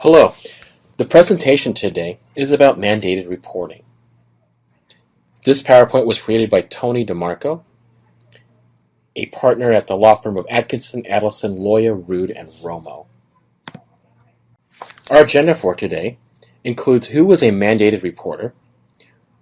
Hello. The presentation today is about mandated reporting. This PowerPoint was created by Tony DeMarco, a partner at the law firm of Atkinson, Adelson, Loya, Rude, and Romo. Our agenda for today includes who is a mandated reporter,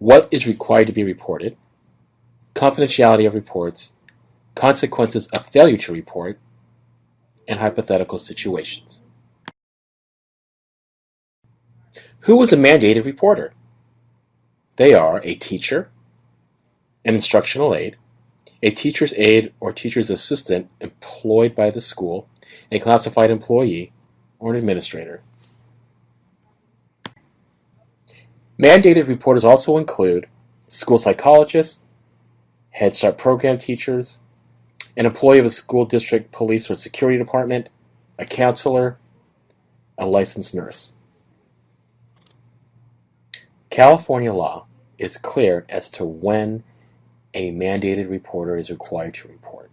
what is required to be reported, confidentiality of reports, consequences of failure to report, and hypothetical situations. Who is a mandated reporter? They are a teacher, an instructional aide, a teacher's aide or teacher's assistant employed by the school, a classified employee, or an administrator. Mandated reporters also include school psychologists, Head Start program teachers, an employee of a school district police or security department, a counselor, a licensed nurse. California law is clear as to when a mandated reporter is required to report.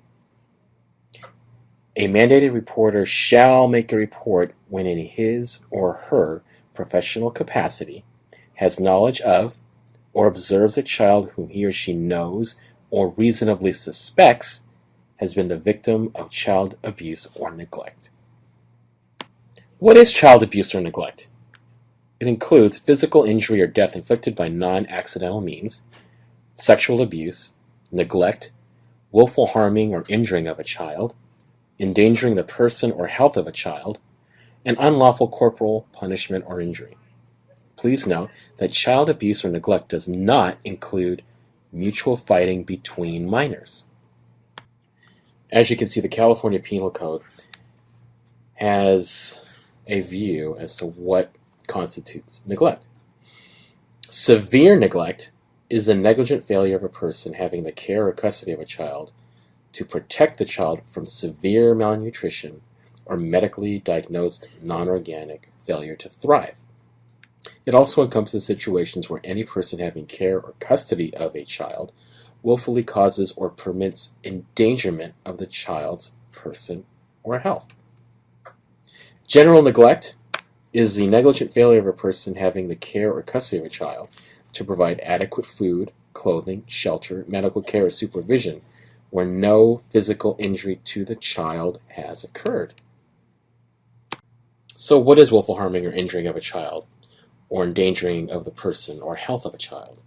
A mandated reporter shall make a report when in his or her professional capacity has knowledge of or observes a child whom he or she knows or reasonably suspects has been the victim of child abuse or neglect. What is child abuse or neglect? It includes physical injury or death inflicted by non-accidental means, sexual abuse, neglect, willful harming or injuring of a child, endangering the person or health of a child, and unlawful corporal punishment or injury. Please note that child abuse or neglect does not include mutual fighting between minors. As you can see, the California Penal Code has a view as to what constitutes neglect. Severe neglect is the negligent failure of a person having the care or custody of a child to protect the child from severe malnutrition or medically diagnosed non-organic failure to thrive. It also encompasses situations where any person having care or custody of a child willfully causes or permits endangerment of the child's person or health. General neglect is the negligent failure of a person having the care or custody of a child to provide adequate food, clothing, shelter, medical care, or supervision where no physical injury to the child has occurred. So what is willful harming or injuring of a child, or endangering of the person or health of a child?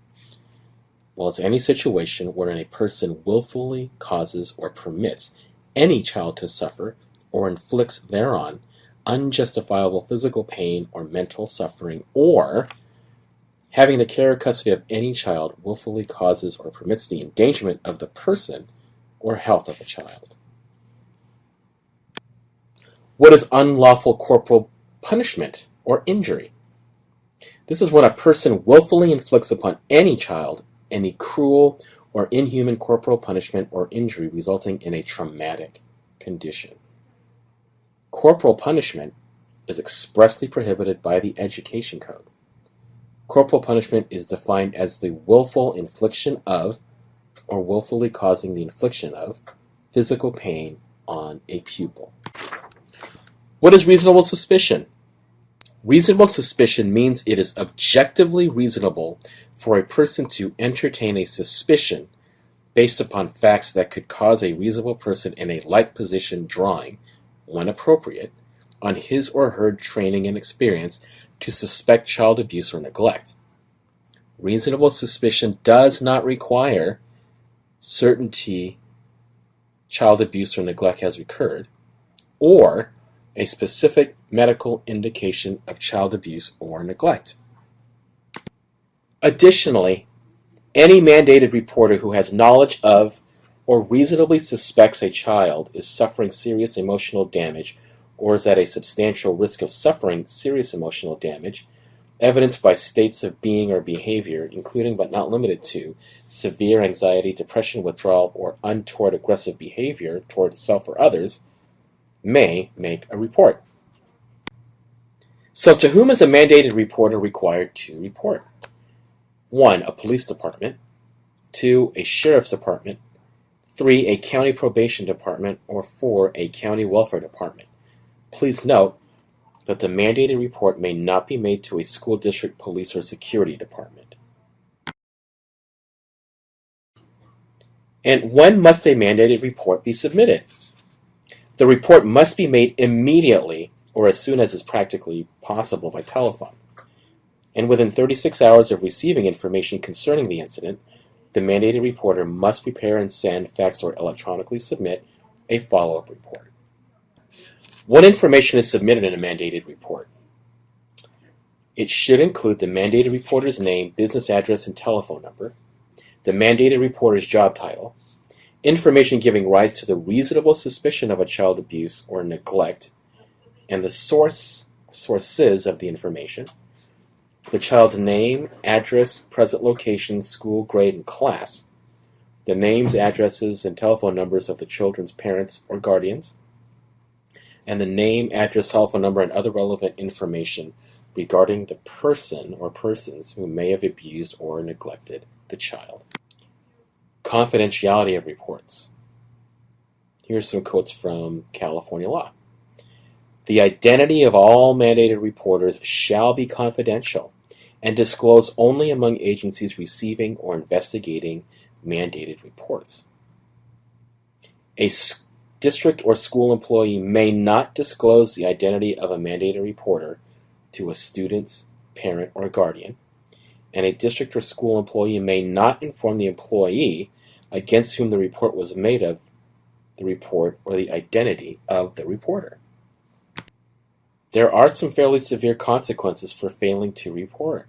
Well, it's any situation wherein a person willfully causes or permits any child to suffer or inflicts thereon unjustifiable physical pain or mental suffering, or having the care or custody of any child willfully causes or permits the endangerment of the person or health of a child. What is unlawful corporal punishment or injury? This is when a person willfully inflicts upon any child any cruel or inhuman corporal punishment or injury resulting in a traumatic condition. Corporal punishment is expressly prohibited by the Education Code. Corporal punishment is defined as the willful infliction of, or willfully causing the infliction of, physical pain on a pupil. What is reasonable suspicion? Reasonable suspicion means it is objectively reasonable for a person to entertain a suspicion based upon facts that could cause a reasonable person in a like position drawing, when appropriate, on his or her training and experience to suspect child abuse or neglect. Reasonable suspicion does not require certainty child abuse or neglect has occurred, or a specific medical indication of child abuse or neglect. Additionally, any mandated reporter who has knowledge of or reasonably suspects a child is suffering serious emotional damage or is at a substantial risk of suffering serious emotional damage, evidenced by states of being or behavior, including but not limited to severe anxiety, depression, withdrawal, or untoward aggressive behavior toward self or others, may make a report. So to whom is a mandated reporter required to report? 1. A police department. 2. A sheriff's department. 3. A county probation department. Or 4. A county welfare department. Please note that the mandated report may not be made to a school district, police, or security department. And when must a mandated report be submitted? The report must be made immediately or as soon as is practically possible by telephone. And within 36 hours of receiving information concerning the incident, the mandated reporter must prepare and send, fax, or electronically submit a follow-up report. What information is submitted in a mandated report? It should include the mandated reporter's name, business address, and telephone number, the mandated reporter's job title, information giving rise to the reasonable suspicion of a child abuse or neglect, and the sources of the information, the child's name, address, present location, school, grade, and class, the names, addresses, and telephone numbers of the children's parents or guardians, and the name, address, telephone number, and other relevant information regarding the person or persons who may have abused or neglected the child. Confidentiality of reports. Here's some quotes from California law. The identity of all mandated reporters shall be confidential and disclosed only among agencies receiving or investigating mandated reports. A district or school employee may not disclose the identity of a mandated reporter to a student's parent or guardian, and a district or school employee may not inform the employee against whom the report was made of the report or the identity of the reporter. There are some fairly severe consequences for failing to report.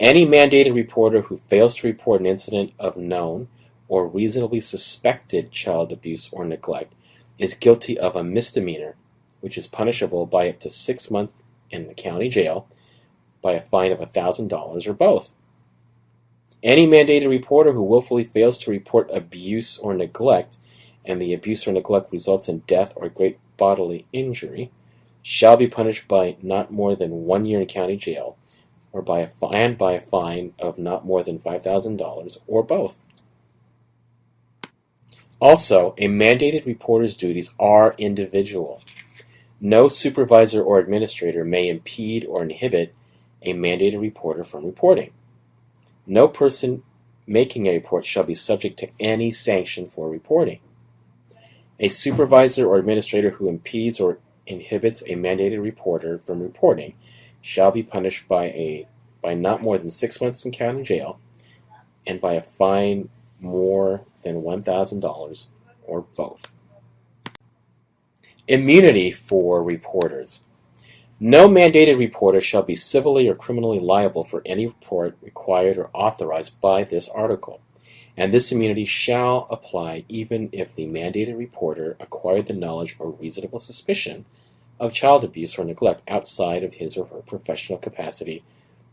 Any mandated reporter who fails to report an incident of known or reasonably suspected child abuse or neglect is guilty of a misdemeanor, which is punishable by up to 6 months in the county jail, by a fine of $1,000, or both. Any mandated reporter who willfully fails to report abuse or neglect, and the abuse or neglect results in death or great bodily injury, shall be punished by not more than 1 year in county jail, or by a fine of not more than $5,000, or both. Also, a mandated reporter's duties are individual. No supervisor or administrator may impede or inhibit a mandated reporter from reporting. No person making a report shall be subject to any sanction for reporting. A supervisor or administrator who impedes or inhibits a mandated reporter from reporting shall be punished by not more than 6 months in county jail and by a fine more than $1,000, or both. Immunity for reporters. No mandated reporter shall be civilly or criminally liable for any report required or authorized by this article, and this immunity shall apply even if the mandated reporter acquired the knowledge or reasonable suspicion of child abuse or neglect outside of his or her professional capacity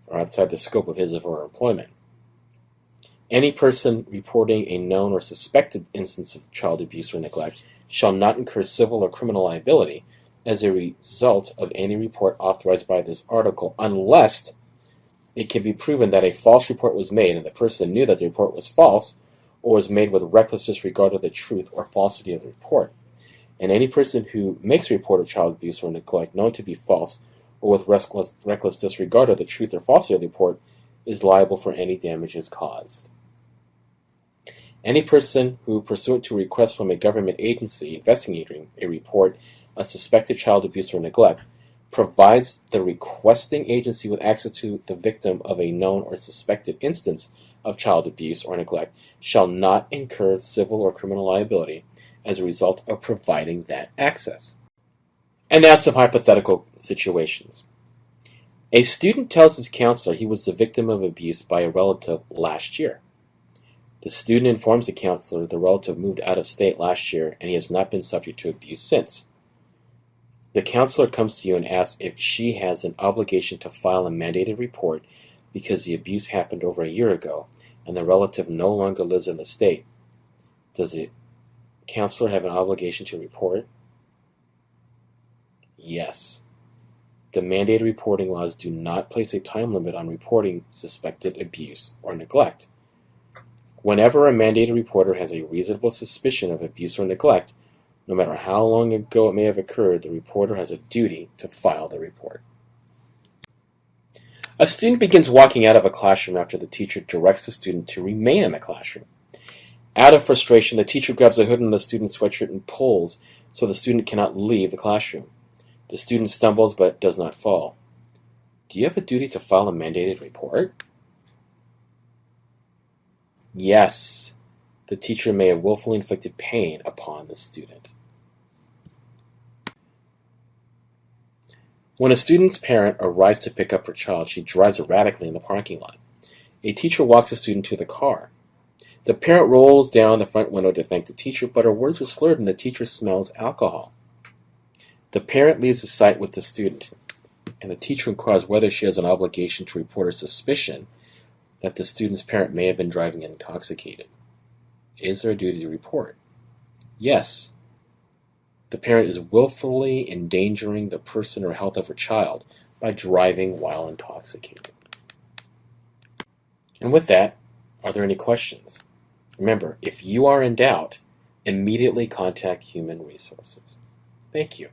or outside the scope of his or her employment. Any person reporting a known or suspected instance of child abuse or neglect shall not incur civil or criminal liability as a result of any report authorized by this article, unless it can be proven that a false report was made and the person knew that the report was false or was made with reckless disregard of the truth or falsity of the report. And any person who makes a report of child abuse or neglect known to be false or with reckless disregard of the truth or falsity of the report is liable for any damages caused. Any person who, pursuant to a request from a government agency investigating a report of suspected child abuse or neglect, provides the requesting agency with access to the victim of a known or suspected instance of child abuse or neglect shall not incur civil or criminal liability as a result of providing that access. And now some hypothetical situations. A student tells his counselor he was the victim of abuse by a relative last year. The student informs the counselor the relative moved out of state last year and he has not been subject to abuse since. The counselor comes to you and asks if she has an obligation to file a mandated report because the abuse happened over a year ago and the relative no longer lives in the state. Does the counselor have an obligation to report? Yes. The mandated reporting laws do not place a time limit on reporting suspected abuse or neglect. Whenever a mandated reporter has a reasonable suspicion of abuse or neglect, No matter how long ago it may have occurred, the reporter has a duty to file the report. A student begins walking out of a classroom after the teacher directs the student to remain in the classroom. Out of frustration, the teacher grabs a hood on the student's sweatshirt and pulls so the student cannot leave the classroom. The student stumbles but does not fall. Do you have a duty to file a mandated report? Yes, the teacher may have willfully inflicted pain upon the student. When a student's parent arrives to pick up her child, she drives erratically in the parking lot. A teacher walks the student to the car. The parent rolls down the front window to thank the teacher, but her words are slurred and the teacher smells alcohol. The parent leaves the site with the student, and the teacher inquires whether she has an obligation to report her suspicion that the student's parent may have been driving intoxicated. Is there a duty to report? Yes. The parent is willfully endangering the person or health of her child by driving while intoxicated. And with that, are there any questions? Remember, if you are in doubt, immediately contact Human Resources. Thank you.